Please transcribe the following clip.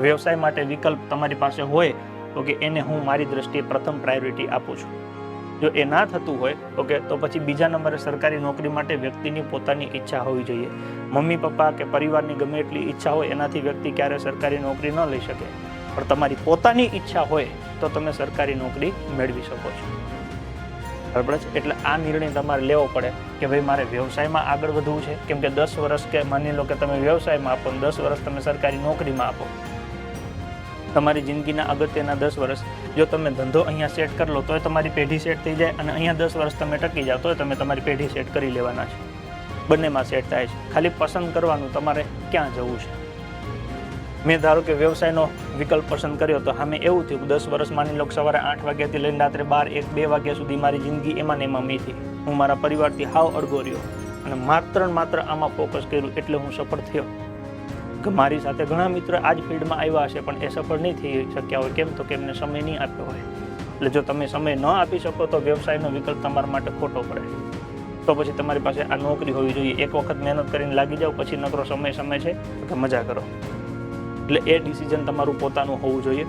વ્યવસાય માટે વિકલ્પ તમારી પાસે હોય તો કે એને હું મારી દ્રષ્ટિએ પ્રથમ પ્રાયોરિટી આપું છું. જો એ ના થતું હોય ઓકે તો પછી બીજા નંબરે સરકારી નોકરી માટે વ્યક્તિની પોતાની ઈચ્છા હોવી જોઈએ. મમ્મી પપ્પા કે પરિવારની ગમે એટલી ઈચ્છા હોય એનાથી વ્યક્તિ ક્યારે સરકારી નોકરી ન લઈ શકે, પણ તમારી પોતાની ઈચ્છા હોય તો તમે સરકારી નોકરી મેળવી શકો છો. બરાબર છે? એટલે આ નિર્ણય તમારે લેવો પડે કે ભાઈ મારે વ્યવસાયમાં આગળ વધવું છે, કેમ કે 10 વર્ષ કે માની લો કે તમે વ્યવસાયમાં આપો 10 વર્ષ તમે સરકારી નોકરીમાં આપો. તમારી જિંદગીના અગત્યના 10 વર્ષ જો તમે ધંધો અહીંયા સેટ કરી લો તોય તમારી પેઢી સેટ થઈ જાય, અને અહીંયા 10 વર્ષ તમે ટકી જાઓ તોય તમે તમારી પેઢી સેટ કરી લેવાના છે. બંનેમાં સેટ થાય છે. ખાલી પસંદ કરવાનું તમારે ક્યાં જવું છે. મેં ધારો કે વ્યવસાયનો વિકલ્પ પસંદ કર્યો તો સામે એવું થયું કે 10 વર્ષ માની લો કે સવારે 8 વાગ્યાથી લઈને રાત્રે 12, 1, 2 વાગ્યા સુધી મારી જિંદગી એમાં ને એમાં મીથી, હું મારા પરિવારથી હાવ અડગો રહ્યો અને માત્ર ને માત્ર આમાં ફોકસ કર્યું એટલે હું સફળ થયો. કે મારી સાથે ઘણા મિત્રો આ જ ફિલ્ડમાં આવ્યા હશે પણ એ સફળ નહીં થઈ શક્યા હોય. કેમ તો કે એમને સમય નહીં આપ્યો હોય. એટલે જો તમે સમય ન આપી શકો તો વ્યવસાયનો વિકલ્પ તમારા માટે ખોટો પડે. તો પછી તમારી પાસે આ નોકરી હોવી જોઈએ. એક વખત મહેનત કરીને લાગી જાઓ પછી નકરો સમય છે તો મજા કરો. એટલે એ ડિસિઝન તમારું પોતાનું હોવું જોઈએ.